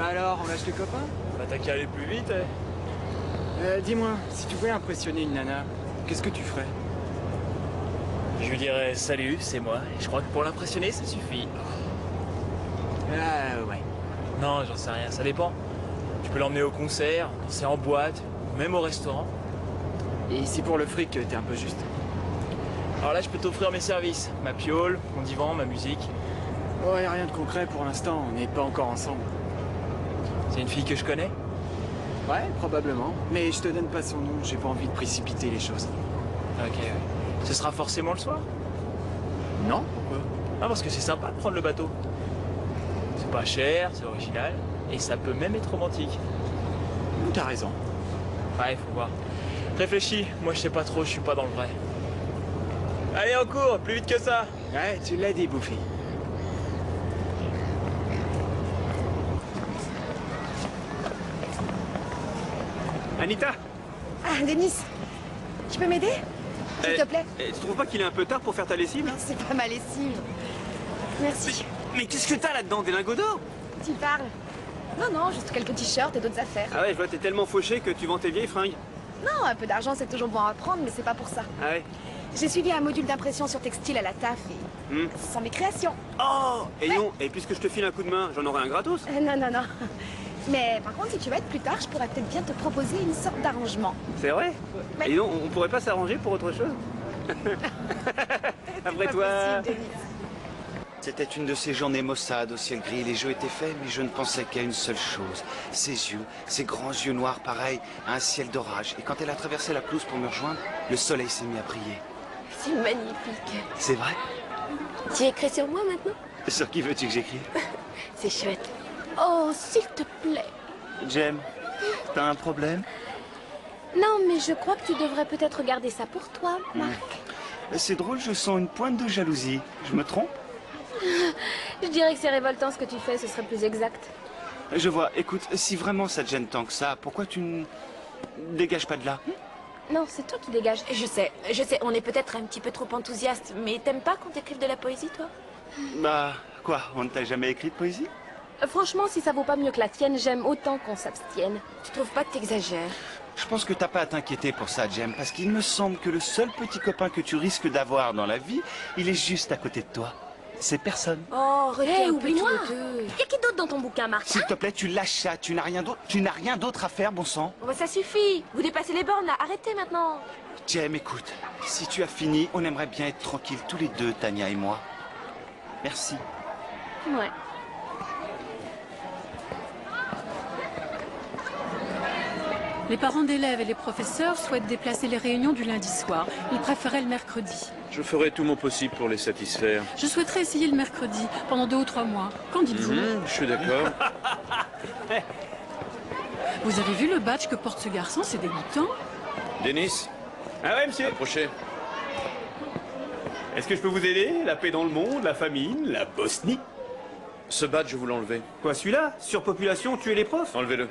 Alors, on lâche les copains? Bah t'as qu'à aller plus vite, Dis-moi, si tu voulais impressionner une nana, qu'est-ce que tu ferais? Je lui dirais salut, c'est moi. Et je crois que pour l'impressionner, ça suffit. Ouais. Non, j'en sais rien, ça dépend. Tu peux l'emmener au concert, danser en boîte, ou même au restaurant. Et si pour le fric, t'es un peu juste? Alors là, je peux t'offrir mes services. Ma piole, mon divan, ma musique. Ouais, rien de concret pour l'instant, on n'est pas encore ensemble. C'est une fille que je connais? Ouais, probablement. Mais je te donne pas son nom, j'ai pas envie de précipiter les choses. Ok, ouais. Ce sera forcément le soir? Non? Pourquoi? Ah, parce que c'est sympa de prendre le bateau. C'est pas cher, c'est original, et ça peut même être romantique. T'as raison. Ouais, faut voir. Réfléchis, moi je sais pas trop, je suis pas dans le vrai. Allez, en cours, plus vite que ça. Ouais, tu l'as dit, Bouffi. Anita! Ah, Denis, tu peux m'aider? S'il te plaît? Tu trouves pas qu'il est un peu tard pour faire ta lessive, là? C'est pas ma lessive. Merci. Mais qu'est-ce que t'as là-dedans? Des lingots d'or? Tu parles? Non, juste quelques t-shirts et d'autres affaires. Ah ouais, je vois, t'es tellement fauché que tu vends tes vieilles fringues. Non, un peu d'argent, c'est toujours bon à prendre, mais c'est pas pour ça. Ah ouais? J'ai suivi un module d'impression sur textile à la TAF et ce sont mes créations. Oh! Et non, et puisque je te file un coup de main, j'en aurai un gratos? Non. Mais par contre, si tu veux être plus tard, je pourrais peut-être bien te proposer une sorte d'arrangement. C'est vrai? Ouais. Et non, on pourrait pas s'arranger pour autre chose? Après C'est toi... pas possible, Denis. C'était une de ces journées maussades au ciel gris. Les jeux étaient faits, mais je ne pensais qu'à une seule chose. Ses yeux, ses grands yeux noirs pareils à un ciel d'orage. Et quand elle a traversé la pelouse pour me rejoindre, le soleil s'est mis à briller. C'est magnifique. C'est vrai? Tu écris sur moi maintenant? Sur qui veux-tu que j'écrive? C'est chouette. Oh, s'il te plaît. Jem, t'as un problème? Non, mais je crois que tu devrais peut-être garder ça pour toi, Marc. C'est drôle, je sens une pointe de jalousie. Je me trompe? Je dirais que c'est révoltant ce que tu fais, ce serait plus exact. Je vois. Écoute, si vraiment ça te gêne tant que ça, pourquoi tu ne dégages pas de là? Non, c'est toi qui dégages. Je sais, on est peut-être un petit peu trop enthousiaste, mais t'aimes pas qu'on t'écrive de la poésie, toi? Bah, quoi? On ne t'a jamais écrit de poésie? Franchement, si ça vaut pas mieux que la tienne, j'aime autant qu'on s'abstienne. Tu trouves pas que t'exagères? Je pense que t'as pas à t'inquiéter pour ça, Jem, parce qu'il me semble que le seul petit copain que tu risques d'avoir dans la vie, il est juste à côté de toi. C'est personne. Oh, Hey, oublie-moi. oublie-moi. Y'a qui d'autre dans ton bouquin, Marc? S'il te plaît, tu lâches ça, tu n'as rien d'autre, à faire, bon sang. Oh, bah, ça suffit. Vous dépassez les bornes, là. Arrêtez maintenant. Jem, écoute, si tu as fini, on aimerait bien être tranquilles tous les deux, Tania et moi. Merci. Ouais. Les parents d'élèves et les professeurs souhaitent déplacer les réunions du lundi soir. Ils préféraient le mercredi. Je ferai tout mon possible pour les satisfaire. Je souhaiterais essayer le mercredi, pendant 2 ou 3 mois. Qu'en dites-vous? Je suis d'accord. Vous avez vu le badge que porte ce garçon? C'est dégoûtant. Denis, Ah ouais, monsieur? approchez. Est-ce que je peux vous aider? La paix dans le monde, la famine, la Bosnie? Ce badge, je vous l'enlever. Quoi, celui-là? Surpopulation, tuer les profs? Enlevez-le.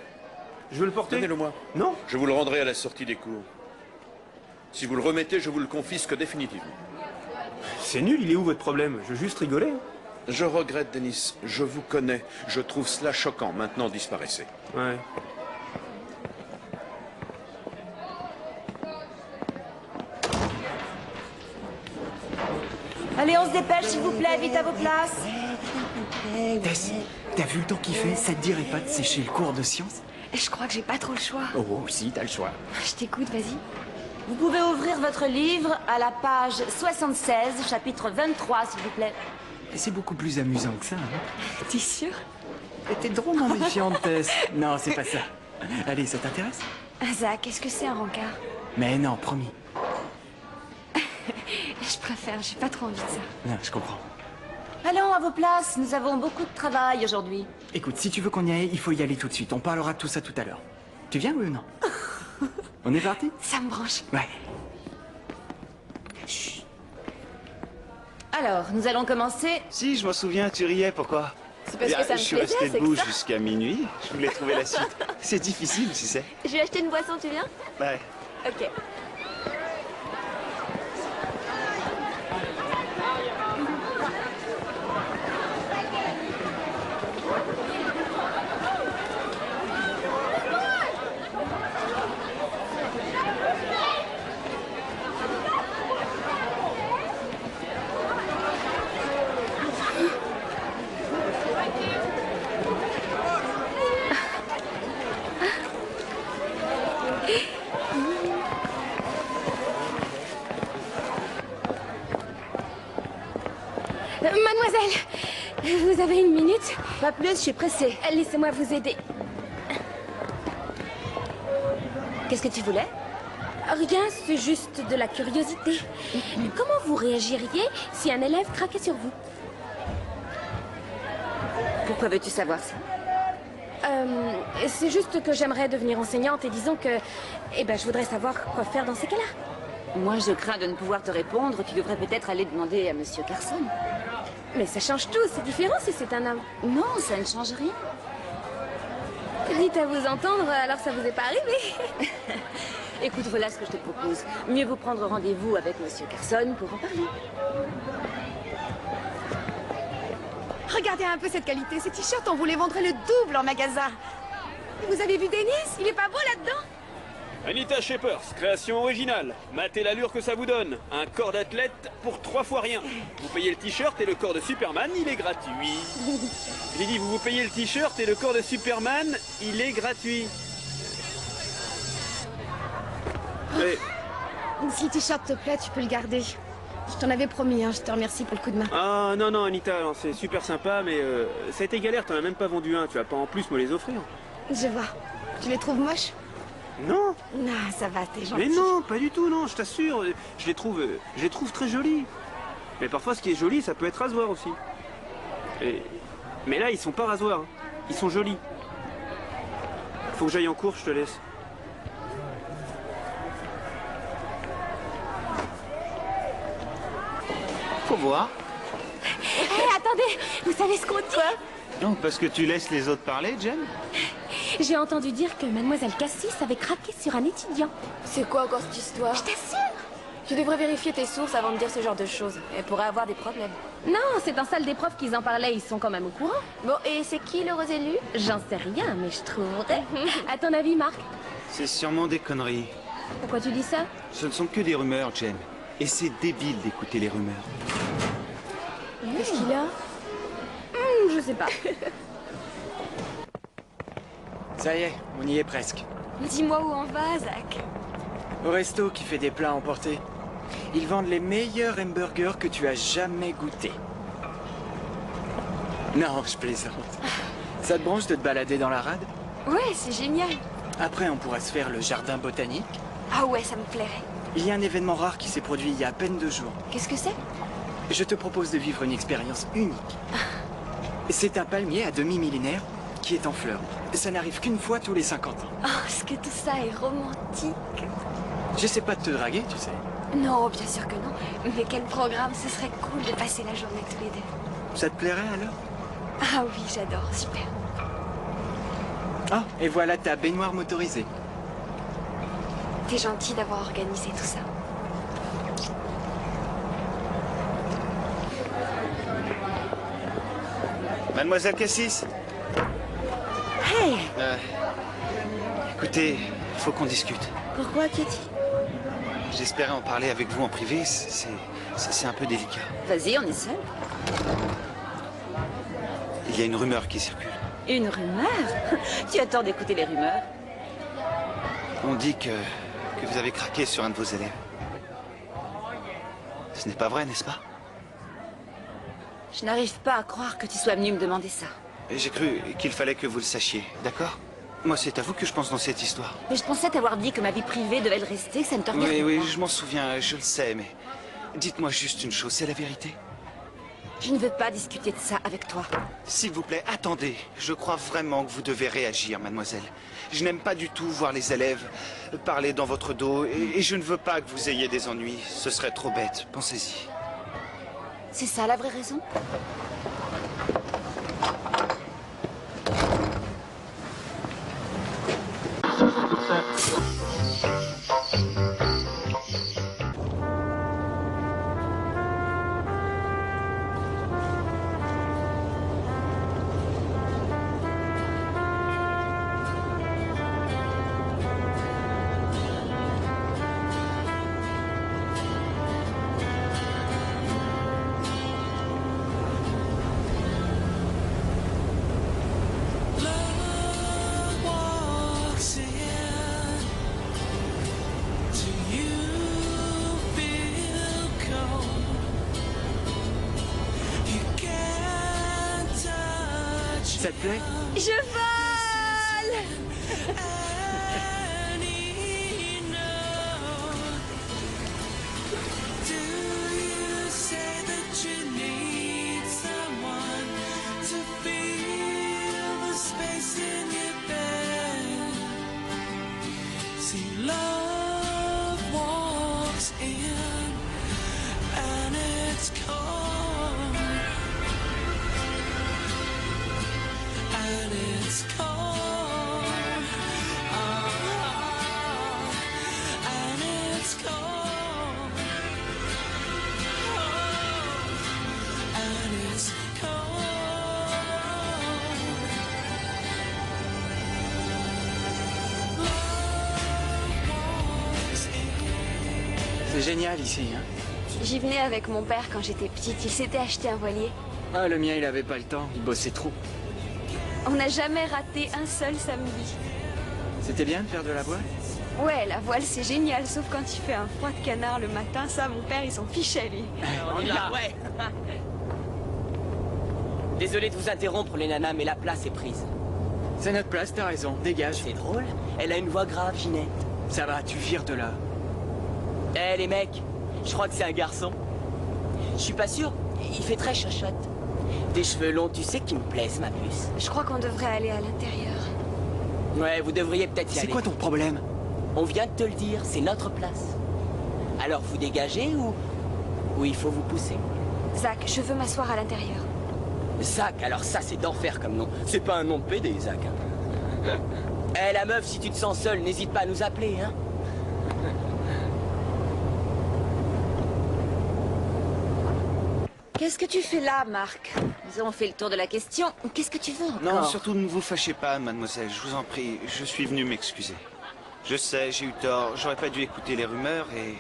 Je veux le porter? Donnez-le-moi. Non? Je vous le rendrai à la sortie des cours. Si vous le remettez, je vous le confisque définitivement. C'est nul, il est où votre problème? Je veux juste rigoler. Je regrette, Denis. Je vous connais. Je trouve cela choquant. Maintenant, disparaissez. Ouais. Allez, on se dépêche, s'il vous plaît, vite à vos places. Tess, t'as vu le temps qu'il fait? Ça te dirait pas de sécher le cours de sciences? Je crois que j'ai pas trop le choix. Oh, si, t'as le choix. Je t'écoute, vas-y. Vous pouvez ouvrir votre livre à la page 76, chapitre 23, s'il vous plaît. C'est beaucoup plus amusant que ça, hein? T'es sûr? T'es drôlement méfiante, Tess. Non, c'est pas ça. Allez, ça t'intéresse? Zach, qu'est-ce que c'est un rencard? Mais non, promis. Je préfère, j'ai pas trop envie de ça. Non, je comprends. Allons à vos places, nous avons beaucoup de travail aujourd'hui. Écoute, si tu veux qu'on y aille, il faut y aller tout de suite. On parlera de tout ça tout à l'heure. Tu viens, oui ou non? On est parti? Ça me branche. Ouais. Alors, nous allons commencer. Si, je m'en souviens, tu riais, pourquoi? C'est parce que ça me je suis plaisait, resté c'est debout que ça. jusqu'à minuit. Je voulais trouver la suite. C'est difficile, tu sais. Je vais acheter une boisson, tu viens? Ouais. Ok. Vous avez une minute? Pas plus, je suis pressée. Laissez-moi vous aider. Qu'est-ce que tu voulais? Rien, c'est juste de la curiosité. Comment vous réagiriez si un élève craquait sur vous? Pourquoi veux-tu savoir ça? C'est juste que j'aimerais devenir enseignante et disons que... Eh ben, je voudrais savoir quoi faire dans ces cas-là. Moi, je crains de ne pouvoir te répondre. Tu devrais peut-être aller demander à Monsieur Carson. Mais ça change tout, c'est différent si c'est un homme. Non, ça ne change rien. Dites à vous entendre, alors ça vous est pas arrivé? Écoute, voilà ce que je te propose. Mieux vaut prendre rendez-vous avec Monsieur Carson pour en parler. Regardez un peu cette qualité. Ces t-shirts, on vous les vendrait le double en magasin. Et vous avez vu Dennis? Il est pas beau là-dedans? Anita Shepers, création originale. Matez l'allure que ça vous donne. Un corps d'athlète pour 3 fois rien. Vous payez le t-shirt et le corps de Superman, il est gratuit. J'ai dit, vous payez le t-shirt et le corps de Superman, il est gratuit. Mais... Si le t-shirt te plaît, tu peux le garder. Je t'en avais promis, hein. Je te remercie pour le coup de main. Ah non, non, Anita, c'est super sympa, mais ça a été galère, t'en as même pas vendu un. Tu vas pas en plus me les offrir. Je vois. Tu les trouves moches? Non. Non, ça va, t'es gentil. Mais non, pas du tout, non, je t'assure. Je les trouve très jolis. Mais parfois, ce qui est joli, ça peut être rasoir aussi. Mais là, ils sont pas rasoirs. Hein. Ils sont jolis. Faut que j'aille en cours, je te laisse. Faut voir. Attendez, vous savez ce qu'on dit? Non, parce que tu laisses les autres parler, Jen? J'ai entendu dire que Mademoiselle Cassis avait craqué sur un étudiant. C'est quoi encore cette histoire? Je t'assure. Tu devrais vérifier tes sources avant de dire ce genre de choses. Elle pourrait avoir des problèmes. Non, c'est en salle des profs qu'ils en parlaient, ils sont quand même au courant. Bon, et c'est qui l'heureux élu? J'en sais rien, mais je trouverais. À ton avis, Marc? C'est sûrement des conneries. Pourquoi tu dis ça? Ce ne sont que des rumeurs, Jen. Et c'est débile d'écouter les rumeurs. Qu'est-ce qu'il a? Je sais pas. Ça y est, on y est presque. Dis-moi où on va, Zach. Au resto qui fait des plats emportés. Ils vendent les meilleurs hamburgers que tu as jamais goûtés. Non, je plaisante. Ça te branche de te balader dans la rade? Ouais, c'est génial. Après, on pourra se faire le jardin botanique. Ah ouais, ça me plairait. Il y a un événement rare qui s'est produit il y a à peine 2 jours. Qu'est-ce que c'est? Je te propose de vivre une expérience unique. C'est un palmier à demi-millénaire qui est en fleurs. Ça n'arrive qu'une fois tous les 50 ans. Oh, est-ce que tout ça est romantique? J'essaie pas de te draguer, tu sais. Non, bien sûr que non. Mais quel programme, ce serait cool de passer la journée tous les deux. Ça te plairait alors? Ah oui, j'adore, super. Ah, et voilà ta baignoire motorisée. T'es gentil d'avoir organisé tout ça. Mademoiselle Cassis? Hey! Écoutez, faut qu'on discute. Pourquoi, Katie? J'espérais en parler avec vous en privé, c'est un peu délicat. Vas-y, on est seul. Il y a une rumeur qui circule. Une rumeur? Tu as tort d'écouter les rumeurs. On dit que vous avez craqué sur un de vos élèves. Ce n'est pas vrai, n'est-ce pas? Je n'arrive pas à croire que tu sois venu me demander ça. Et j'ai cru qu'il fallait que vous le sachiez, d'accord? Moi, c'est à vous que je pense dans cette histoire. Mais je pensais t'avoir dit que ma vie privée devait le rester, que ça ne te regarde Oui, pas. oui, je m'en souviens, je le sais, mais... Dites-moi juste une chose, c'est la vérité? Je ne veux pas discuter de ça avec toi. S'il vous plaît, attendez. Je crois vraiment que vous devez réagir, mademoiselle. Je n'aime pas du tout voir les élèves parler dans votre dos, et je ne veux pas que vous ayez des ennuis. Ce serait trop bête, pensez-y. C'est ça la vraie raison? Ça te plaît? Je vole! C'est génial ici, hein? J'y venais avec mon père quand j'étais petite. Il s'était acheté un voilier. Ah, le mien, il avait pas le temps. Il bossait trop. On n'a jamais raté un seul samedi. C'était bien de faire de la voile? Ouais, la voile c'est génial, sauf quand il fait un froid de canard le matin. Ça, mon père, il s'en fichait, lui. On y va, ouais. Désolé de vous interrompre, les nanas, mais la place est prise. C'est notre place, t'as raison. Dégage. C'est drôle. Elle a une voix grave, Ginette. Ça va, tu vires de là. Eh, les mecs, je crois que c'est un garçon. Je suis pas sûr. Il fait très chochotte. Des cheveux longs, tu sais, qui me plaisent, ma puce. Je crois qu'on devrait aller à l'intérieur. Ouais, vous devriez peut-être y aller. C'est quoi ton problème? On vient de te le dire, c'est notre place. Alors vous dégagez ou il faut vous pousser? Zach, je veux m'asseoir à l'intérieur. Zach, alors ça c'est d'enfer comme nom. C'est pas un nom de PD, Zach. Eh, la meuf, si tu te sens seule, n'hésite pas à nous appeler, hein. Qu'est-ce que tu fais là, Marc? Nous avons fait le tour de la question. Qu'est-ce que tu veux encore? Non, surtout ne vous fâchez pas, mademoiselle. Je vous en prie, je suis venu m'excuser. Je sais, j'ai eu tort. J'aurais pas dû écouter les rumeurs et...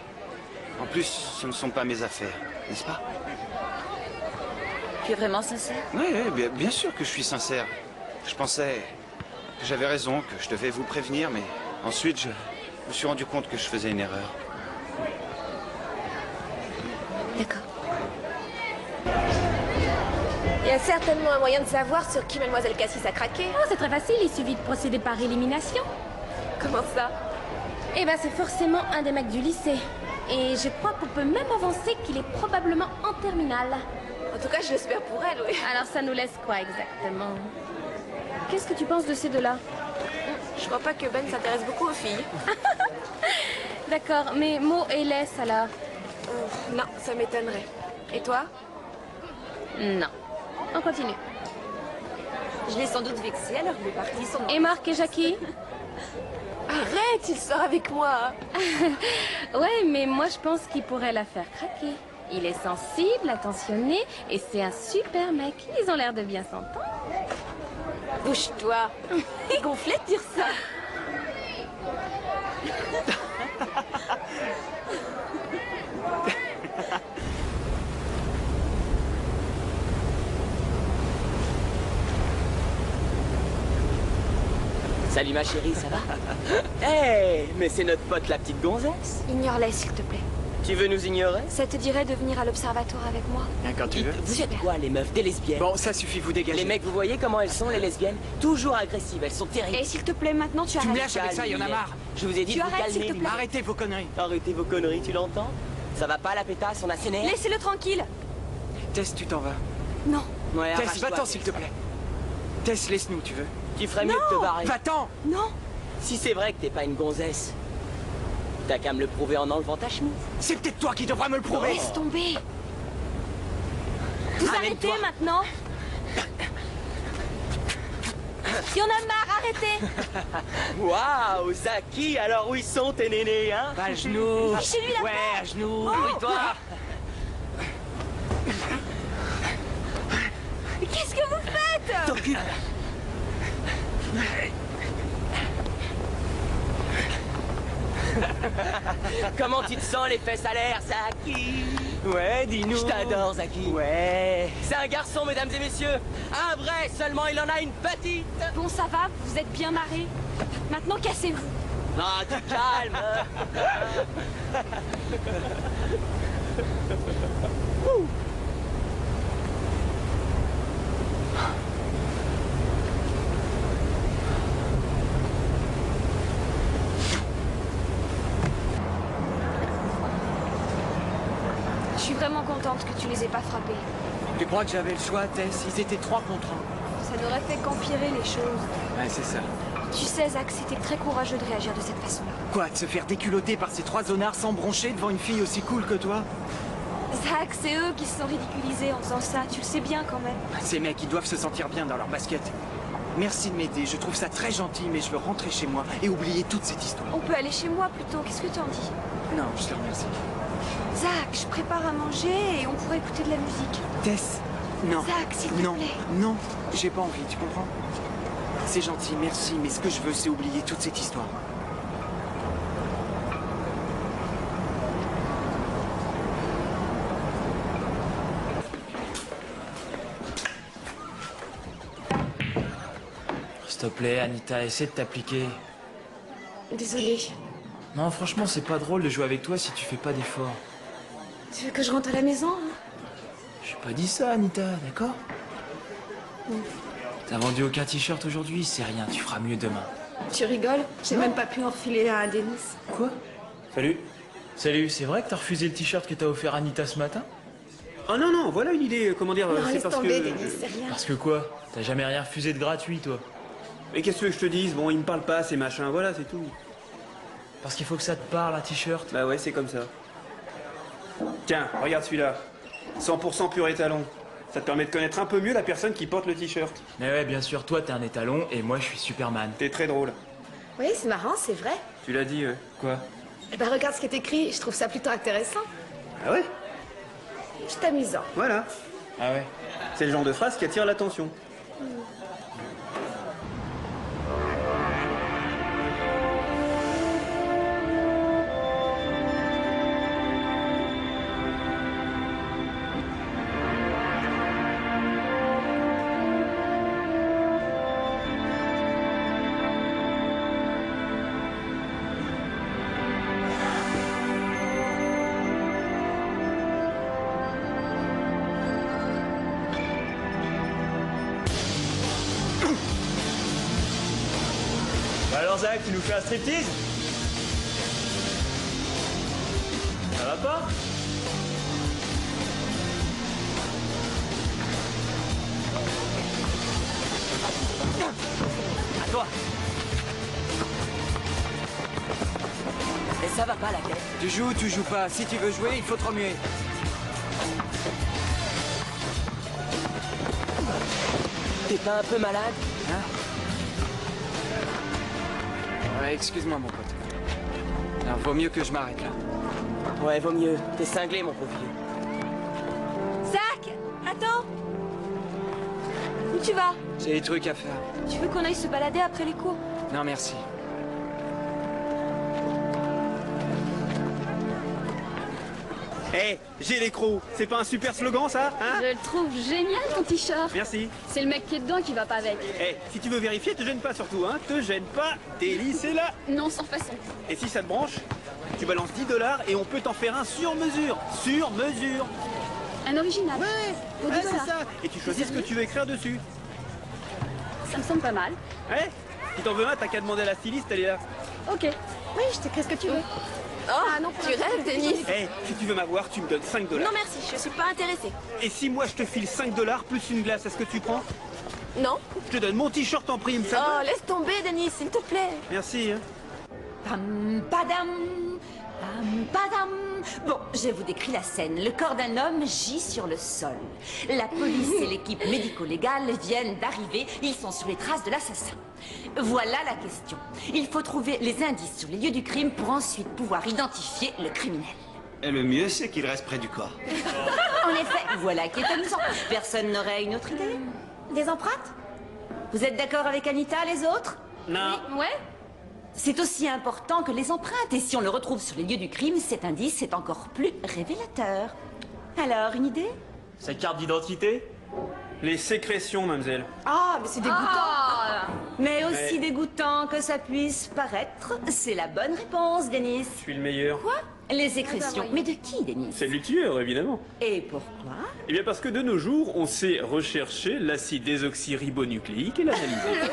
En plus, ce ne sont pas mes affaires, n'est-ce pas? Tu es vraiment sincère? Oui, bien sûr que je suis sincère. Je pensais que j'avais raison, que je devais vous prévenir, mais ensuite, je me suis rendu compte que je faisais une erreur. D'accord. Il y a certainement un moyen de savoir sur qui Mademoiselle Cassis a craqué. Oh, c'est très facile, il suffit de procéder par élimination. Comment ça? Eh ben, c'est forcément un des mecs du lycée. Et je crois qu'on peut même avancer qu'il est probablement en terminale. En tout cas, je l'espère pour elle, oui. Alors, ça nous laisse quoi exactement? Qu'est-ce que tu penses de ces deux-là? Je crois pas que Ben s'intéresse beaucoup aux filles. D'accord, mais Mo et Les, alors? Non, ça m'étonnerait. Et toi? Non. On continue. Je l'ai sans doute vexé alors qu'il est parti sans... Et Marc et Jackie? Arrête, il sort avec moi. Ouais, mais moi je pense qu'il pourrait la faire craquer. Il est sensible, attentionné, et c'est un super mec. Ils ont l'air de bien s'entendre. Bouge-toi. Il gonflait de dire ça. Salut ma chérie, ça va? Eh, mais c'est notre pote la petite gonzesse. Ignore-les, s'il te plaît. Tu veux nous ignorer? Ça te dirait de venir à l'observatoire avec moi? Bien, quand tu veux. Vous êtes quoi, les meufs? Des lesbiennes? Bon, ça suffit, vous dégagez. Les mecs, vous voyez comment elles sont, les lesbiennes? Toujours agressives, elles sont terribles. Et s'il te plaît, maintenant tu Tu arrêtes. me lâches avec ça, il y en a marre. Je vous ai dit Tu de vous arrêtes, calmer. s'il te plaît. Arrêtez vos conneries. Arrêtez vos conneries, tu l'entends? Ça va pas la pétasse, on a ses nerfs? Laissez-le tranquille. Tess, tu t'en vas. Non. Ouais, Tess, arrache-toi. va-t'en, s'il te plaît. Tess, laisse-nous, tu veux. Tu ferais mieux de te barrer. Va-t'en. Non. Si c'est vrai que t'es pas une gonzesse, t'as qu'à me le prouver en enlevant ta chemise. C'est peut-être toi qui devras me le prouver. Laisse tomber. Vous arrêtez maintenant. Il y en a marre, arrêtez. Waouh, Zaki, alors où ils sont tes nénés, hein? À genoux. Chez lui, là-bas. Ouais, à genoux. Oh. Toi. Mais qu'est-ce que vous faites? T'occupe. Comment tu te sens les fesses à l'air, Zaki? Ouais, dis-nous. Je t'adore, Zaki. Ouais. C'est un garçon, mesdames et messieurs. Un vrai, seulement il en a une petite. Bon, ça va, vous êtes bien marrés. Maintenant, cassez-vous. Ah, tu calmes. vraiment contente que tu les aies pas frappés. Tu crois que j'avais le choix, Tess? Ils étaient 3 contre 1. Ça n'aurait fait qu'empirer les choses. Ouais, c'est ça. Tu sais, Zach, c'était très courageux de réagir de cette façon-là. Quoi, de se faire déculotter par ces 3 zonards sans broncher devant une fille aussi cool que toi? Zach, c'est eux qui se sont ridiculisés en faisant ça, tu le sais bien quand même. Ces mecs, ils doivent se sentir bien dans leur basket. Merci de m'aider, je trouve ça très gentil, mais je veux rentrer chez moi et oublier toute cette histoire. On peut aller chez moi plutôt, qu'est-ce que tu en dis? Non, je te remercie. Zach, je prépare à manger et on pourrait écouter de la musique. Tess, non. Zach, s'il te plaît. Non, j'ai pas envie, tu comprends? C'est gentil, merci, mais ce que je veux, c'est oublier toute cette histoire. S'il te plaît, Anita, essaie de t'appliquer. Désolée. Non, franchement, c'est pas drôle de jouer avec toi si tu fais pas d'efforts. Tu veux que je rentre à la maison hein? J'ai pas dit ça, Anita, d'accord? T'as vendu aucun t-shirt aujourd'hui, c'est rien, tu feras mieux demain. Tu rigoles? J'ai même pas pu en refiler un à Denis. Quoi? Salut. Salut, c'est vrai que t'as refusé le t-shirt que t'as offert à Anita ce matin? Oh non, non, voilà une idée, comment dire, Non, c'est laisse parce tomber, que... Denis, c'est rien. Parce que quoi? T'as jamais rien refusé de gratuit, toi? Mais qu'est-ce que tu veux que je te dise? Bon, ils me parlent pas, ces machins, voilà, c'est tout. Parce qu'il faut que ça te parle, un t-shirt. Bah ouais, c'est comme ça. Tiens, regarde celui-là. 100% pur étalon. Ça te permet de connaître un peu mieux la personne qui porte le t-shirt. Mais ouais, bien sûr, toi t'es un étalon et moi je suis Superman. T'es très drôle. Oui, c'est marrant, c'est vrai. Tu l'as dit, quoi? Eh ben regarde ce qui est écrit, je trouve ça plutôt intéressant. Ah ouais? C'est amusant. Voilà. Ah ouais? C'est le genre de phrase qui attire l'attention. Alors Zach, tu nous fais un striptease? Ça va pas? À toi. Mais ça va pas la tête. Tu joues ou tu joues pas? Si tu veux jouer, il faut te remuer. T'es pas un peu malade? Hein? Ouais, excuse-moi, mon pote. Alors, vaut mieux que je m'arrête là. Ouais, vaut mieux. T'es cinglé, mon pauvre vieux. Zach, attends. Où tu vas? J'ai des trucs à faire. Tu veux qu'on aille se balader après les cours? Non, merci. Hé, j'ai l'écrou. C'est pas un super slogan, ça, hein? Je le trouve génial ton t-shirt. Merci. C'est le mec qui est dedans qui va pas avec. Hé, si tu veux vérifier, te gêne pas surtout, hein? Te gêne pas, Télis, c'est là. Non, sans façon. Et si ça te branche, tu balances 10 $, et on peut t'en faire un sur mesure. Sur mesure. Un original. Ouais, Pour 10 ouais, c'est $. ça. Et tu choisis ce que tu veux écrire dessus. Ça me semble pas mal. Ouais? Si t'en veux un, t'as qu'à demander à la styliste, elle est là. Ok. Oui, je t'écris ce que tu veux. Oh, non, tu rêves, Denis. Hé, si tu veux m'avoir, tu me donnes 5 $. Non, merci, je suis pas intéressée. Et si moi je te file 5 $ plus une glace, est-ce que tu prends? Non. Je te donne mon t-shirt en prime, ça Oh, va? laisse tomber, Denis, s'il te plaît. Merci. Hein. Pam, padam, pam, padam. Bon, je vous décris la scène. Le corps d'un homme gît sur le sol. La police et l'équipe médico-légale viennent d'arriver. Ils sont sur les traces de l'assassin. Voilà la question. Il faut trouver les indices sur les lieux du crime pour ensuite pouvoir identifier le criminel. Et le mieux, c'est qu'il reste près du corps. En effet, voilà qui est amusant. Personne n'aurait une autre idée? Des empreintes? Vous êtes d'accord avec Anita, les autres? Non. Ouais. C'est aussi important que les empreintes. Et si on le retrouve sur les lieux du crime, cet indice est encore plus révélateur. Alors, une idée? Sa carte d'identité? Les sécrétions, mademoiselle. Ah, mais c'est dégoûtant. Mais aussi dégoûtant que ça puisse paraître, c'est la bonne réponse, Denis. Je suis le meilleur. Quoi? Les sécrétions. Mais de qui, Denis? C'est du tueur, évidemment. Et pourquoi? Eh bien parce que de nos jours, on sait rechercher l'acide désoxyribonucléique et l'analyser.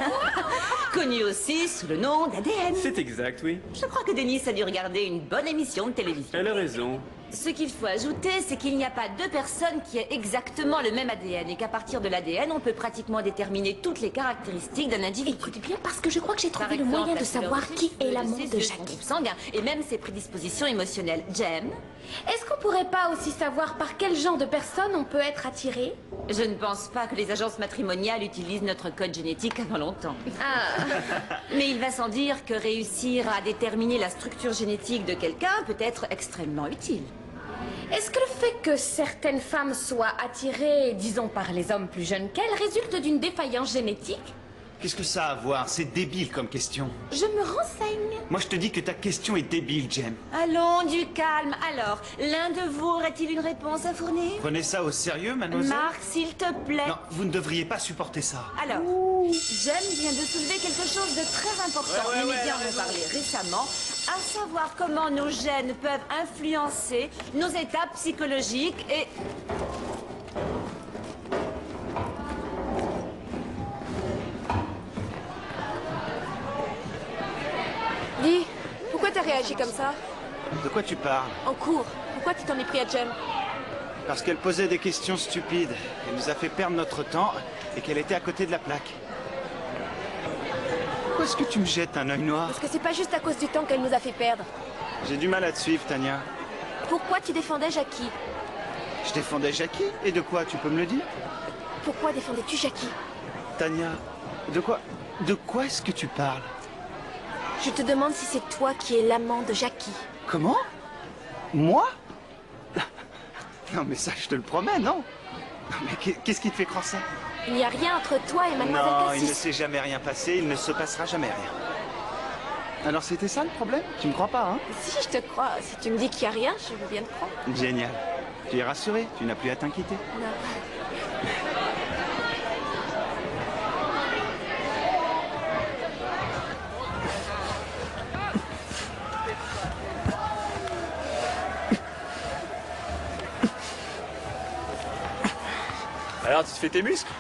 Connu aussi sous le nom d'ADN. C'est exact, oui. Je crois que Denis a dû regarder une bonne émission de télévision. Elle a raison. Ce qu'il faut ajouter, c'est qu'il n'y a pas deux personnes qui aient exactement le même ADN et qu'à partir de l'ADN, on peut pratiquement déterminer toutes les caractéristiques d'un individu. Écoute bien, parce que je crois que j'ai trouvé le Par moyen exemple, de savoir qui est l'amant de son Jackie. groupe sanguin et même ses prédispositions émotionnelles. Jem? Est-ce qu'on pourrait pas aussi savoir par quel genre de personne on peut être attiré? Je ne pense pas que les agences matrimoniales utilisent notre code génétique avant longtemps. Ah. Mais il va sans dire que réussir à déterminer la structure génétique de quelqu'un peut être extrêmement utile. Est-ce que le fait que certaines femmes soient attirées, disons, par les hommes plus jeunes qu'elles, résulte d'une défaillance génétique? Qu'est-ce que ça a à voir? C'est débile comme question. Je me renseigne. Moi, je te dis que ta question est débile, Jem. Allons, du calme. Alors, l'un de vous aurait-il une réponse à fournir? Prenez ça au sérieux, mademoiselle? Marc, s'il te plaît. Non, vous ne devriez pas supporter ça. Alors, Jem vient de soulever quelque chose de très important. Les médias en ont parlé récemment, à savoir comment nos gènes peuvent influencer nos états psychologiques et... Dis, pourquoi t'as réagi comme ça? De quoi tu parles? En cours, pourquoi tu t'en es pris à Jem? Parce qu'elle posait des questions stupides. Elle nous a fait perdre notre temps et qu'elle était à côté de la plaque. Pourquoi est-ce que tu me jettes un œil noir? Parce que c'est pas juste à cause du temps qu'elle nous a fait perdre. J'ai du mal à te suivre, Tania. Pourquoi tu défendais Jackie? Je défendais Jackie? Et de quoi? Tu peux me le dire? Pourquoi défendais-tu Jackie? Tania, de quoi est-ce que tu parles? Je te demande si c'est toi qui es l'amant de Jackie. Comment? Moi? Non mais ça, je te le promets, non? Non, mais qu'est-ce qui te fait croire ça? Il n'y a rien entre toi et mademoiselle Non, Cassis. il ne s'est jamais rien passé, il ne se passera jamais rien. Alors c'était ça le problème? Tu me crois pas, hein? Si, je te crois. Si tu me dis qu'il n'y a rien, je veux bien te croire. Génial. Tu es rassuré, tu n'as plus à t'inquiéter. Non. Alors, tu te fais tes muscles?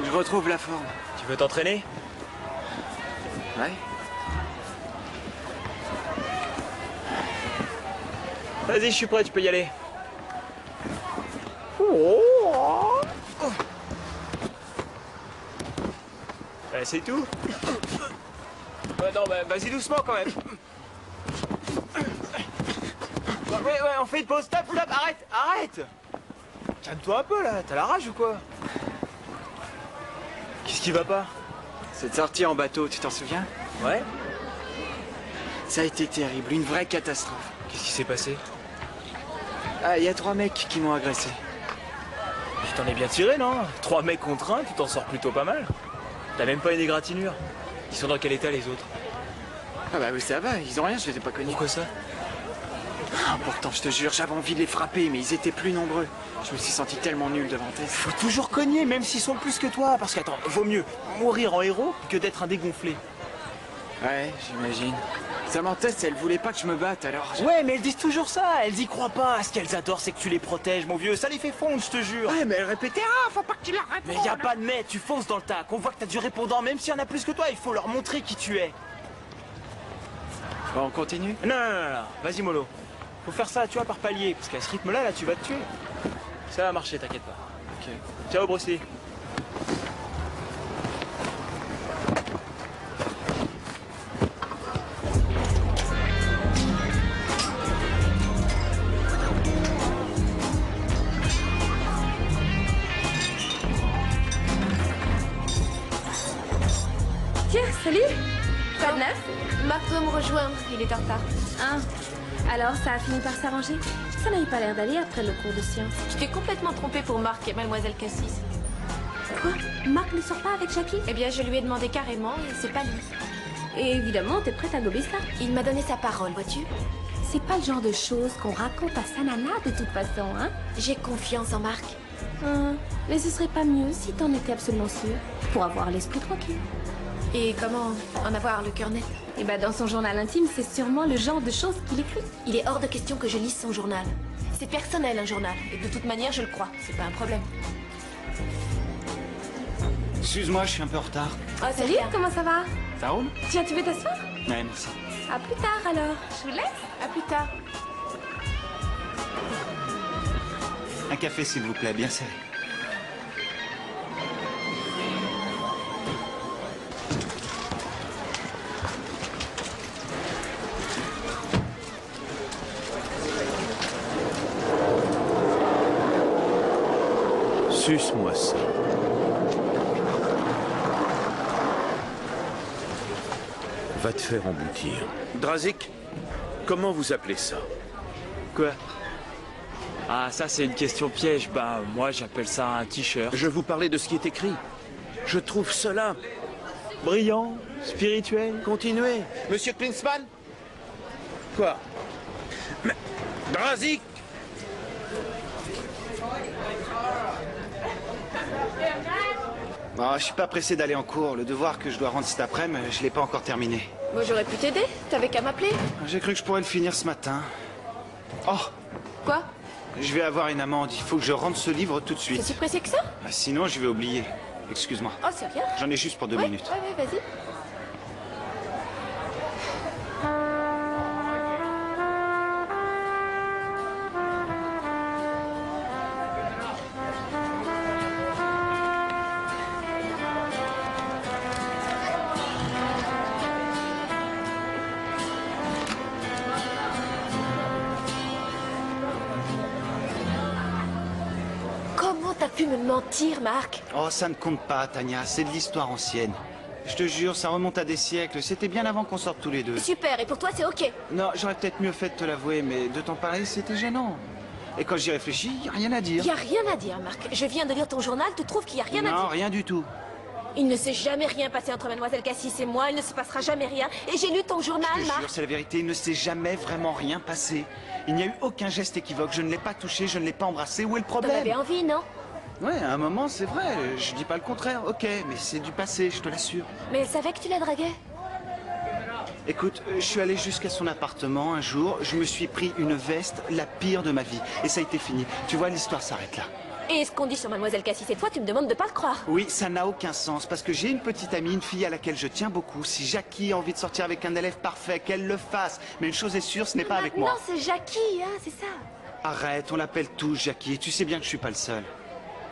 Je retrouve la forme. Tu veux t'entraîner? Ouais. Vas-y, je suis prêt, tu peux y aller. C'est tout? Non, bah, vas-y doucement quand même. Ouais, on fait une pause. Stop, arrête! Calme-toi un peu là, t'as la rage ou quoi? Qu'est-ce qui va pas? Cette sortie en bateau, tu t'en souviens? Ouais? Ça a été terrible, une vraie catastrophe. Qu'est-ce qui s'est passé? Ah, il y a 3 mecs qui m'ont agressé. Tu t'en es bien tiré, non? 3 mecs contre 1, tu t'en sors plutôt pas mal. T'as même pas une égratignure. Ils sont dans quel état les autres? Ah bah oui, ça va, ils ont rien, je les ai pas connus. Pourquoi ça? Ah, pourtant, je te jure, j'avais envie de les frapper, mais ils étaient plus nombreux. Je me suis senti tellement nul devant eux. Faut toujours cogner, même s'ils sont plus que toi. Parce qu'attends, vaut mieux mourir en héros que d'être un dégonflé. Ouais, j'imagine. Samantha, elle voulait pas que je me batte, alors... Ouais, mais elles disent toujours ça, elles y croient pas. Ce qu'elles adorent, c'est que tu les protèges, mon vieux. Ça les fait fondre, je te jure. Ouais, mais elle répétait, ah, faut pas que tu leur répondes. Mais y a pas de mais, tu fonces dans le tas. Qu'on voit que t'as du répondant, même s'il y en a plus que toi, il faut leur montrer qui tu es. Bon, on continue? Non, vas-y, mollo. Faut faire ça, tu vois, par palier. Parce qu'à ce rythme-là, tu vas te tuer. Ça va marcher, t'inquiète pas. Ok. Ciao, Bruce Lee. Tiens, salut. Pas de neuf? Marc doit me rejoindre, il est en retard. Ah, alors ça a fini par s'arranger? Ça n'avait pas l'air d'aller après le cours de sciences. Tu t'es complètement trompée pour Marc et mademoiselle Cassis. Quoi? Marc ne sort pas avec Jackie? Eh bien, je lui ai demandé carrément et c'est pas lui. Et évidemment, t'es prête à gober ça? Il m'a donné sa parole, vois-tu? C'est pas le genre de choses qu'on raconte à sa nana de toute façon, hein? J'ai confiance en Marc. Mais ce serait pas mieux si t'en étais absolument sûr, pour avoir l'esprit tranquille. Et comment en avoir le cœur net? Et bah dans son journal intime, c'est sûrement le genre de choses qu'il écrit. Il est hors de question que je lise son journal. C'est personnel, un journal. Et de toute manière, je le crois. C'est pas un problème. Excuse-moi, je suis un peu en retard. Oh, salut, comment ça va? Ça roule? Tiens, tu veux t'asseoir? Ouais, merci. À plus tard alors. Je vous laisse. À plus tard. Un café, s'il vous plaît, bien serré. Suce-moi ça. Va te faire emboutir. Drazik, comment vous appelez ça? Quoi? Ah, ça c'est une question piège. Bah, moi j'appelle ça un t-shirt. Je vous parlais de ce qui est écrit. Je trouve cela Brillant, spirituel. Continuez. Monsieur Klinsmann? Quoi? Mais... Drazik! Oh, je suis pas pressé d'aller en cours. Le devoir que je dois rendre cet après-midi, je l'ai pas encore terminé. Moi, j'aurais pu t'aider. T'avais qu'à m'appeler. J'ai cru que je pourrais le finir ce matin. Oh! Quoi? Je vais avoir une amende. Il faut que je rende ce livre tout de suite. C'est si pressé que ça? Sinon, je vais oublier. Excuse-moi. Oh, c'est rien. J'en ai juste pour 2 minutes. Ouais, vas-y. Comment t'as pu me mentir, Marc? Oh, ça ne compte pas, Tania. C'est de l'histoire ancienne. Je te jure, ça remonte à des siècles. C'était bien avant qu'on sorte tous les deux. Super, et pour toi, c'est ok. Non, j'aurais peut-être mieux fait de te l'avouer, mais de t'en parler, c'était gênant. Et quand j'y réfléchis, y a rien à dire. Y a rien à dire, Marc. Je viens de lire ton journal, tu trouves qu'il y a rien à dire? Non, rien du tout. Il ne s'est jamais rien passé entre Mademoiselle Cassis et moi, il ne se passera jamais rien. Et j'ai lu ton journal, Je te Marc. jure, c'est la vérité, il ne s'est jamais vraiment rien passé. Il n'y a eu aucun geste équivoque, je ne l'ai pas touché, je ne l'ai pas embrassé. Où est le T'en problème? avais envie, non? Ouais, à un moment, c'est vrai, je dis pas le contraire, ok, mais c'est du passé, je te l'assure. Mais elle savait que tu la draguais. Écoute, je suis allé jusqu'à son appartement un jour, je me suis pris une veste, la pire de ma vie, et ça a été fini. Tu vois, l'histoire s'arrête là. Et ce qu'on dit sur Mademoiselle Cassis et toi, tu me demandes de pas le croire. Oui, ça n'a aucun sens, parce que j'ai une petite amie, une fille à laquelle je tiens beaucoup. Si Jackie a envie de sortir avec un élève parfait, qu'elle le fasse. Mais une chose est sûre, ce n'est pas avec moi. Non, c'est Jackie, hein, c'est ça. Arrête, on l'appelle tous Jackie, et tu sais bien que je suis pas le seul.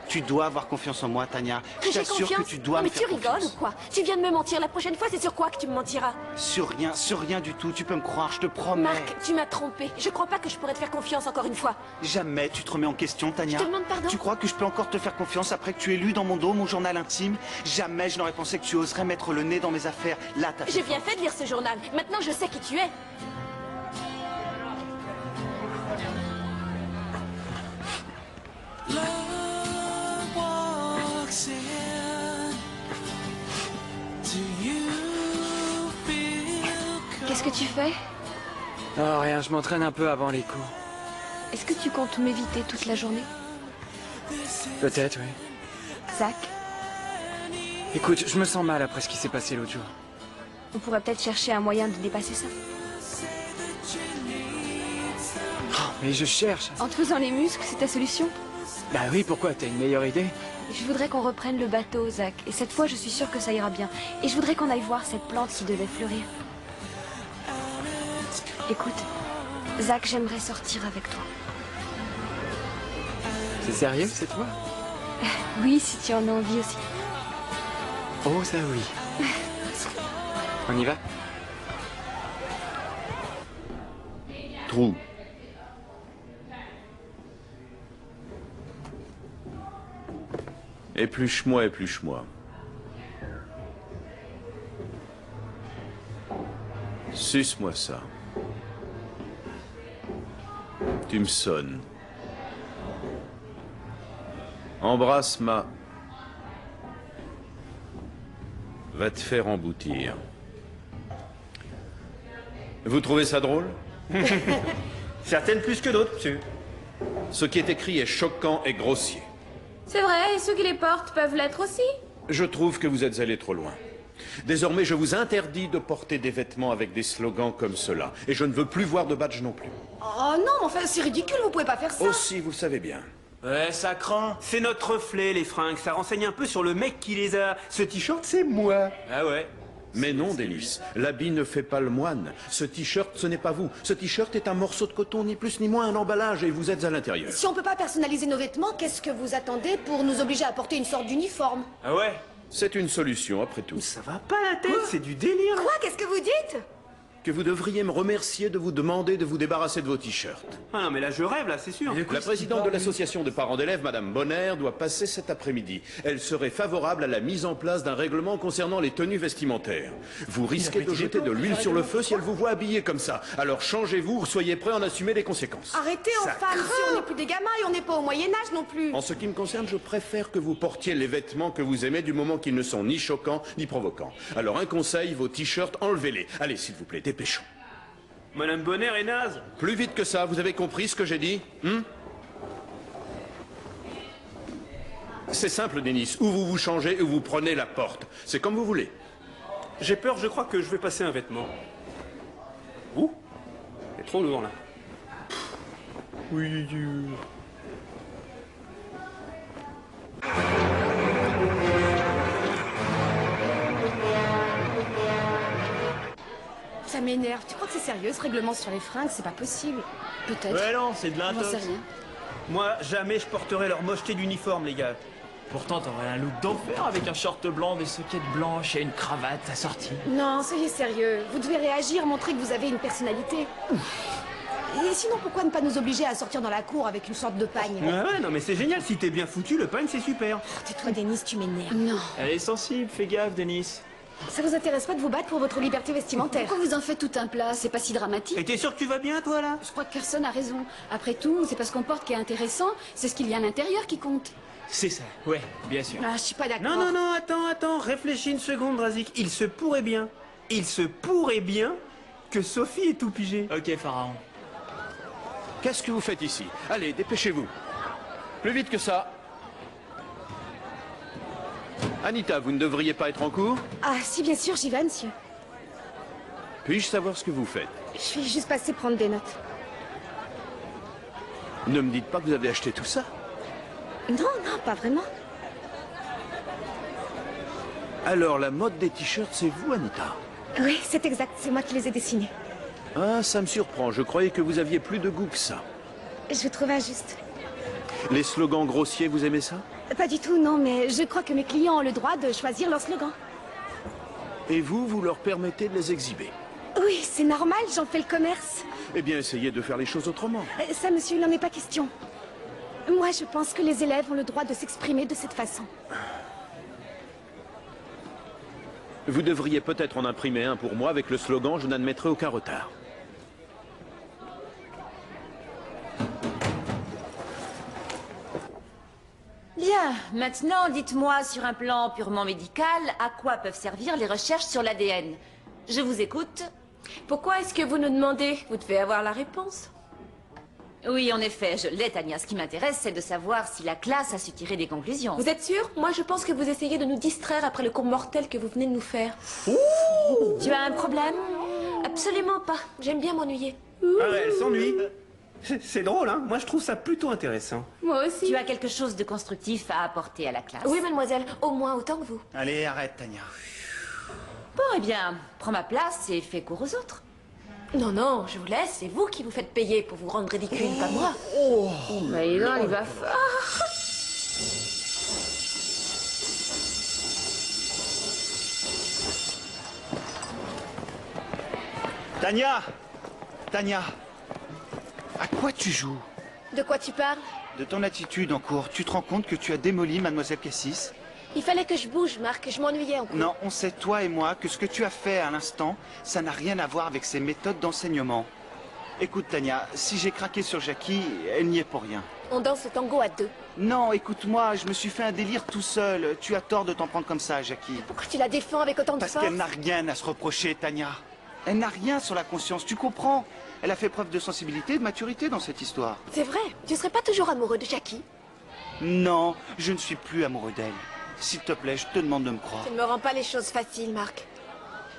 Tu dois avoir confiance en moi, Tania. Je Que j'ai t'assure que confiance? tu dois Non, me mais faire tu rigoles confiance. ou quoi? Tu viens de me mentir. La prochaine fois, c'est sur quoi que tu me mentiras? Sur rien du tout, tu peux me croire, je te promets. Marc, tu m'as trompé. Je crois pas que je pourrais te faire confiance encore une fois. Jamais tu te remets en question, Tania. Je te demande pardon. Tu crois que je peux encore te faire confiance après que tu aies lu dans mon dos mon journal intime? Jamais je n'aurais pensé que tu oserais mettre le nez dans mes affaires. Là, t'as fait J'ai bien fait de lire ce journal. Maintenant, je sais qui tu es. Qu'est-ce que tu fais? Oh, rien, je m'entraîne un peu avant les cours. Est-ce que tu comptes m'éviter toute la journée? Peut-être, oui. Zach, Écoute, je me sens mal après ce qui s'est passé l'autre jour. on pourrait peut-être chercher un moyen de dépasser ça. Oh, mais je cherche. En te faisant les muscles, c'est ta solution? Bah oui, pourquoi? T'as une meilleure idée? Je voudrais qu'on reprenne le bateau, Zach. Et cette fois, je suis sûre que ça ira bien. Et je voudrais qu'on aille voir cette plante qui devait fleurir. Écoute, Zach, j'aimerais sortir avec toi. C'est sérieux, c'est toi? Oui, si tu en as envie aussi. Oh, ça oui. On y va? Trou. Épluche-moi, épluche-moi. Suce-moi ça. Tu me sonnes. Embrasse ma... Va te faire emboutir. Vous trouvez ça drôle? Certaines plus que d'autres, monsieur. Ce qui est écrit est choquant et grossier. C'est vrai, et ceux qui les portent peuvent l'être aussi. Je trouve que vous êtes allé trop loin. Désormais, je vous interdis de porter des vêtements avec des slogans comme cela. Et je ne veux plus voir de badge non plus. Oh non, mais enfin, c'est ridicule, vous pouvez pas faire ça. Aussi, vous le savez bien. Ouais, ça craint. C'est notre reflet, les fringues. Ça renseigne un peu sur le mec qui les a. Ce t-shirt, c'est moi. Ah ouais. Mais non, Denis, l'habit ne fait pas le moine. Ce t-shirt, ce n'est pas vous. Ce t-shirt est un morceau de coton, ni plus ni moins un emballage, et vous êtes à l'intérieur. Si on peut pas personnaliser nos vêtements, qu'est-ce que vous attendez pour nous obliger à porter une sorte d'uniforme? Ah ouais. C'est une solution, après tout. Ça va pas la tête, c'est du délire. Quoi? Qu'est-ce que vous dites? Que vous devriez me remercier de vous demander de vous débarrasser de vos t-shirts. Ah non, mais là, je rêve, là, c'est sûr. La présidente de l'association de parents d'élèves, Madame Bonner, doit passer cet après-midi. Elle serait favorable à la mise en place d'un règlement concernant les tenues vestimentaires. Vous risquez de jeter de l'huile sur le feu si elle vous voit habillé comme ça. Alors changez-vous, soyez prêts à en assumer les conséquences. Arrêtez, femmes, si on n'est plus des gamins et on n'est pas au Moyen-Âge non plus. En ce qui me concerne, je préfère que vous portiez les vêtements que vous aimez du moment qu'ils ne sont ni choquants ni provoquants. Alors un conseil, vos t-shirts, enlevez-les. Allez, s'il vous plaît, dépêchons. Madame Bonner est naze. Plus vite que ça, vous avez compris ce que j'ai dit, C'est simple, Denis. Ou vous vous changez ou vous prenez la porte. C'est comme vous voulez. J'ai peur, je crois que je vais passer un vêtement. Ouh, c'est trop lourd, là. Oui, Ça m'énerve. Tu crois que c'est sérieux, ce règlement sur les fringues? C'est pas possible. Peut-être. Ouais, non, c'est de J'en l'intox. sais rien. Moi, jamais je porterai leur mocheté d'uniforme, les gars. Pourtant, t'aurais un look d'enfer avec un short blanc, des soquettes blanches et une cravate assortie. Non, soyez sérieux. Vous devez réagir, montrer que vous avez une personnalité. Et sinon, pourquoi ne pas nous obliger à sortir dans la cour avec une sorte de pagne? Ouais, non, mais c'est génial. Si t'es bien foutu, le pagne, c'est super. Tais-toi, Denis, tu m'énerves. Non. Elle est sensible, fais gaffe, Denis. Ça vous intéresse pas de vous battre pour votre liberté vestimentaire? Pourquoi vous en faites tout un plat? C'est pas si dramatique. Et t'es sûr que tu vas bien, toi, là? Je crois que personne a raison. Après tout, c'est pas ce qu'on porte qui est intéressant, c'est ce qu'il y a à l'intérieur qui compte. C'est ça, ouais, bien sûr. Ah, je suis pas d'accord. Non, attends, réfléchis une seconde, Drazik. Il se pourrait bien que Sophie ait tout pigé. Ok, Pharaon. Qu'est-ce que vous faites ici? Allez, dépêchez-vous. Plus vite que ça. Anita, vous ne devriez pas être en cours? Ah, si, bien sûr, j'y vais, monsieur. Puis-je savoir ce que vous faites? Je vais juste passer prendre des notes. Ne me dites pas que vous avez acheté tout ça. Non, pas vraiment. Alors, la mode des t-shirts, c'est vous, Anita? Oui, c'est exact, c'est moi qui les ai dessinés. Ah, ça me surprend. Je croyais que vous aviez plus de goût que ça. Je trouve injuste. Les slogans grossiers, vous aimez ça? Pas du tout, non, mais je crois que mes clients ont le droit de choisir leur slogan. Et vous, vous leur permettez de les exhiber? Oui, c'est normal, j'en fais le commerce. Eh bien, essayez de faire les choses autrement. Ça, monsieur, il n'en est pas question. Moi, je pense que les élèves ont le droit de s'exprimer de cette façon. Vous devriez peut-être en imprimer un pour moi avec le slogan « Je n'admettrai aucun retard ». Bien, maintenant dites-moi sur un plan purement médical, à quoi peuvent servir les recherches sur l'ADN? Je vous écoute. Pourquoi est-ce que vous nous demandez? Vous devez avoir la réponse. Oui, en effet, je l'ai, Tania. Ce qui m'intéresse, c'est de savoir si la classe a su tirer des conclusions. Vous êtes sûr? Moi, je pense que vous essayez de nous distraire après le cours mortel que vous venez de nous faire. Tu as un problème? Absolument pas. J'aime bien m'ennuyer. Ah ouais, elle s'ennuie. C'est drôle, hein? Moi, je trouve ça plutôt intéressant. Moi aussi. Tu as quelque chose de constructif à apporter à la classe? Oui, mademoiselle. Au moins autant que vous. Allez, arrête, Tania. Bon, eh bien, prends ma place et fais cours aux autres. Non, je vous laisse. C'est vous qui vous faites payer pour vous rendre ridicule, pas moi. Bah, il va fort. Tania! Tania! À quoi tu joues? De quoi tu parles? De ton attitude en cours. Tu te rends compte que tu as démoli Mademoiselle Cassis? Il fallait que je bouge, Marc. Je m'ennuyais en cours. Non, on sait, toi et moi, que ce que tu as fait à l'instant, ça n'a rien à voir avec ces méthodes d'enseignement. Écoute, Tania, si j'ai craqué sur Jackie, elle n'y est pour rien. On danse le tango à deux. Non, écoute-moi, je me suis fait un délire tout seul. Tu as tort de t'en prendre comme ça, Jackie. Pourquoi tu la défends avec autant de Parce force? qu'elle n'a rien à se reprocher, Tania. Elle n'a rien sur la conscience, tu comprends? Elle a fait preuve de sensibilité et de maturité dans cette histoire. C'est vrai. Tu serais pas toujours amoureux de Jackie? Non, je ne suis plus amoureux d'elle. S'il te plaît, je te demande de me croire. Tu ne me rends pas les choses faciles, Marc.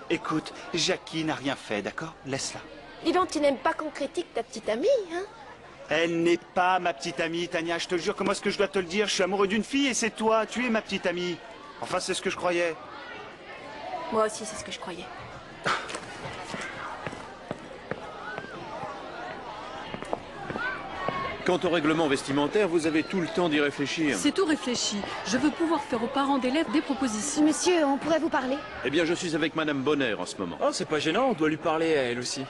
Écoute, Jackie n'a rien fait, d'accord? Laisse-la. Dis donc, tu n'aimes pas qu'on critique ta petite amie, hein? Elle n'est pas ma petite amie, Tania, je te jure, comment est-ce que je dois te le dire? Je suis amoureux d'une fille et c'est toi, tu es ma petite amie. Enfin, c'est ce que je croyais. Moi aussi, c'est ce que je croyais. Quant au règlement vestimentaire, vous avez tout le temps d'y réfléchir. C'est tout réfléchi. Je veux pouvoir faire aux parents d'élèves des propositions. Monsieur, on pourrait vous parler? Eh bien, je suis avec Madame Bonner en ce moment. Oh, c'est pas gênant, on doit lui parler à elle aussi.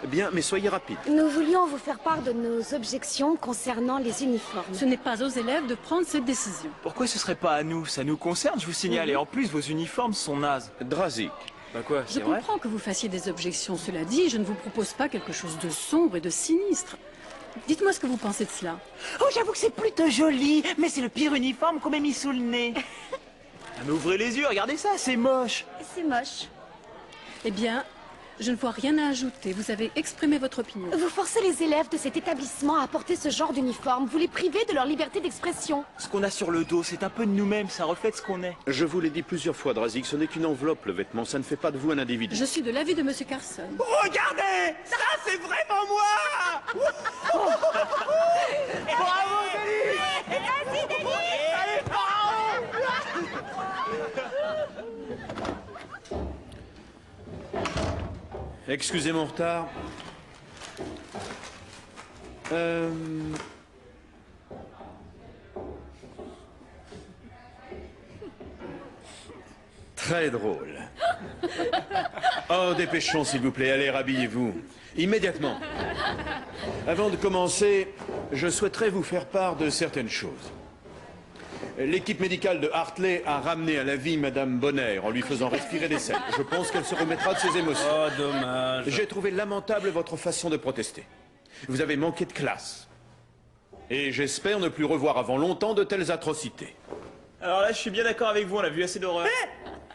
Bien, mais soyez rapide. Nous voulions vous faire part de nos objections concernant les uniformes. Ce n'est pas aux élèves de prendre cette décision. Pourquoi ce serait pas à nous? Ça nous concerne, je vous signale. Et en plus, vos uniformes sont nazes. Drazik. Bah quoi, Je c'est vrai? comprends que vous fassiez des objections. Cela dit, je ne vous propose pas quelque chose de sombre et de sinistre. Dites-moi ce que vous pensez de cela. Oh, j'avoue que c'est plutôt joli, mais c'est le pire uniforme qu'on m'ait mis sous le nez. Ah, mais ouvrez les yeux, regardez ça, c'est moche. C'est moche. Eh bien, je ne vois rien à ajouter. Vous avez exprimé votre opinion. Vous forcez les élèves de cet établissement à porter ce genre d'uniforme. Vous les privez de leur liberté d'expression. Ce qu'on a sur le dos, c'est un peu de nous-mêmes, ça reflète ce qu'on est. Je vous l'ai dit plusieurs fois, Drazik, ce n'est qu'une enveloppe, le vêtement. Ça ne fait pas de vous un individu. Je suis de l'avis de Monsieur Carson. Regardez, ça c'est vraiment moi. Bravo, Denis. Merci, Denis. Allez, parents. Excusez mon retard. Très drôle. Oh, dépêchons, s'il vous plaît. Allez, rhabillez-vous. Immédiatement. Avant de commencer, je souhaiterais vous faire part de certaines choses. L'équipe médicale de Hartley a ramené à la vie Madame Bonner en lui faisant respirer des sels. Je pense qu'elle se remettra de ses émotions. Oh, dommage. J'ai trouvé lamentable votre façon de protester. Vous avez manqué de classe. Et j'espère ne plus revoir avant longtemps de telles atrocités. Alors là, je suis bien d'accord avec vous, on a vu assez d'horreur.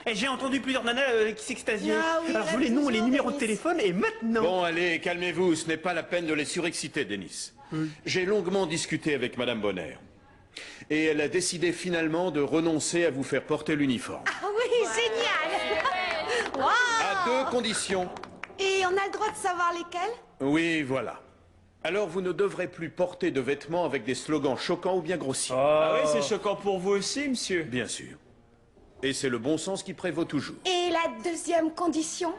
Et j'ai entendu plusieurs nanas qui s'extasiaient. Alors je veux les noms et les numéros de téléphone et maintenant... Bon, allez, calmez-vous, ce n'est pas la peine de les surexciter, Denis. J'ai longuement discuté avec Madame Bonner. Et elle a décidé finalement de renoncer à vous faire porter l'uniforme. Ah oui, génial. Wow. À 2 conditions. Et on a le droit de savoir lesquelles? Oui, voilà. Alors vous ne devrez plus porter de vêtements avec des slogans choquants ou bien grossiers. Ah oui, c'est choquant pour vous aussi, monsieur. Bien sûr. Et c'est le bon sens qui prévaut toujours. Et la deuxième condition?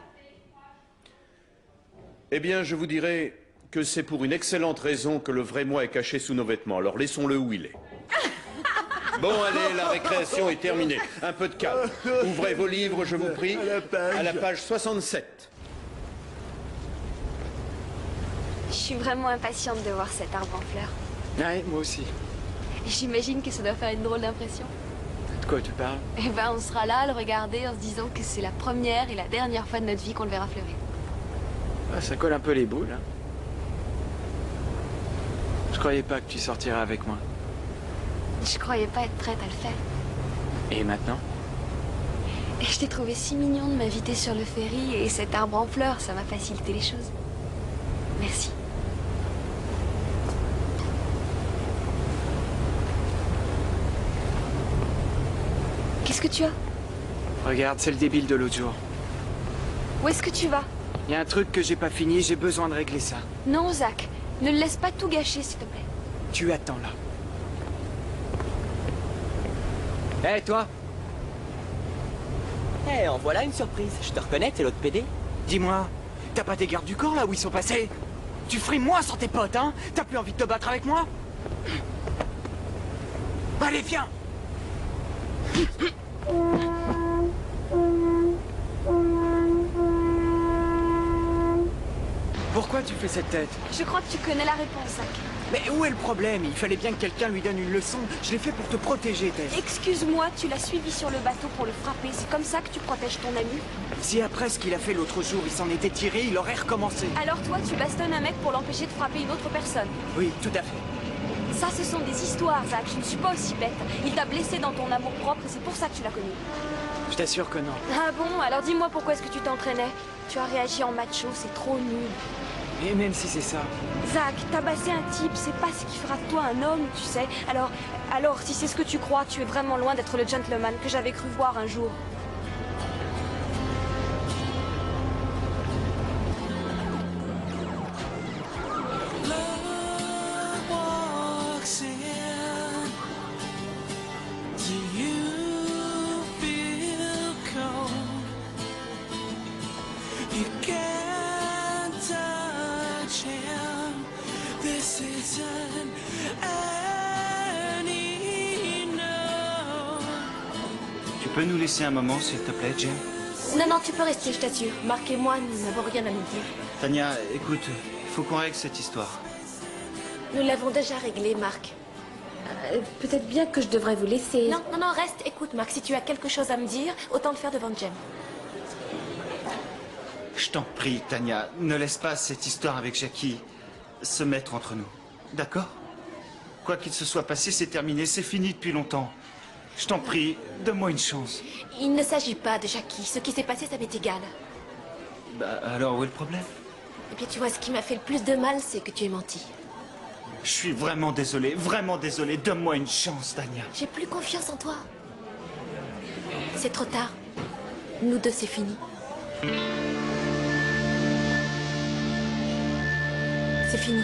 Eh bien, je vous dirais que c'est pour une excellente raison que le vrai moi est caché sous nos vêtements. Alors laissons-le où il est. Bon, allez, la récréation est terminée. Un peu de calme. Ouvrez vos livres, je vous prie. À la page 67. Je suis vraiment impatiente de voir cet arbre en fleurs. Ouais, moi aussi. J'imagine que ça doit faire une drôle d'impression. De quoi tu parles? Eh ben, on sera là à le regarder en se disant que c'est la première et la dernière fois de notre vie qu'on le verra fleurir. Ah, ça colle un peu les boules. Hein. Je croyais pas que tu sortirais avec moi. Je croyais pas être prête à le faire. Et maintenant? Et je t'ai trouvé si mignon de m'inviter sur le ferry et cet arbre en fleurs, ça m'a facilité les choses. Merci. Qu'est-ce que tu as? Regarde, c'est le débile de l'autre jour. Où est-ce que tu vas? Il y a un truc que j'ai pas fini, j'ai besoin de régler ça. Non, Zach. Ne le laisse pas tout gâcher, s'il te plaît. Tu attends là. Hé, toi. Hé, en voilà une surprise. Je te reconnais, t'es l'autre PD. Dis-moi, t'as pas des gardes du corps là où ils sont passés? Tu frimes moi sans tes potes, hein? T'as plus envie de te battre avec moi? Allez, viens! Pourquoi tu fais cette tête? Je crois que tu connais la réponse, Zach. Mais où est le problème? Il fallait bien que quelqu'un lui donne une leçon. Je l'ai fait pour te protéger, Tess. Excuse-moi, tu l'as suivi sur le bateau pour le frapper. C'est comme ça que tu protèges ton ami? Si après ce qu'il a fait l'autre jour, il s'en était tiré, il aurait recommencé. Alors toi, tu bastonnes un mec pour l'empêcher de frapper une autre personne? Oui, tout à fait. Ça, ce sont des histoires, Zach. Je ne suis pas aussi bête. Il t'a blessé dans ton amour-propre et c'est pour ça que tu l'as connu. Je t'assure que non. Ah bon? Alors dis-moi pourquoi est-ce que tu t'entraînais? Tu as réagi en macho, c'est trop nul. Et même si c'est ça... Zach, tabasser un type, c'est pas ce qui fera de toi un homme, tu sais. Alors, si c'est ce que tu crois, tu es vraiment loin d'être le gentleman que j'avais cru voir un jour. Tu peux nous laisser un moment, s'il te plaît, Jen? Non, non, tu peux rester, je t'assure. Marc et moi, nous n'avons rien à nous dire. Tania, écoute, il faut qu'on règle cette histoire. Nous l'avons déjà réglé, Marc. Peut-être bien que je devrais vous laisser. Non, non, non, reste. Écoute, Marc, si tu as quelque chose à me dire, autant le faire devant Jem. Je t'en prie, Tania, ne laisse pas cette histoire avec Jackie se mettre entre nous. D'accord? Quoi qu'il se soit passé, c'est terminé, c'est fini depuis longtemps. Je t'en prie, donne-moi une chance. Il ne s'agit pas de Jackie. Ce qui s'est passé, ça m'est égal. Bah alors, où est le problème? Eh bien, tu vois, ce qui m'a fait le plus de mal, c'est que tu aies menti. Je suis vraiment désolé, donne-moi une chance, Tania. J'ai plus confiance en toi. C'est trop tard. Nous deux, c'est fini. C'est fini.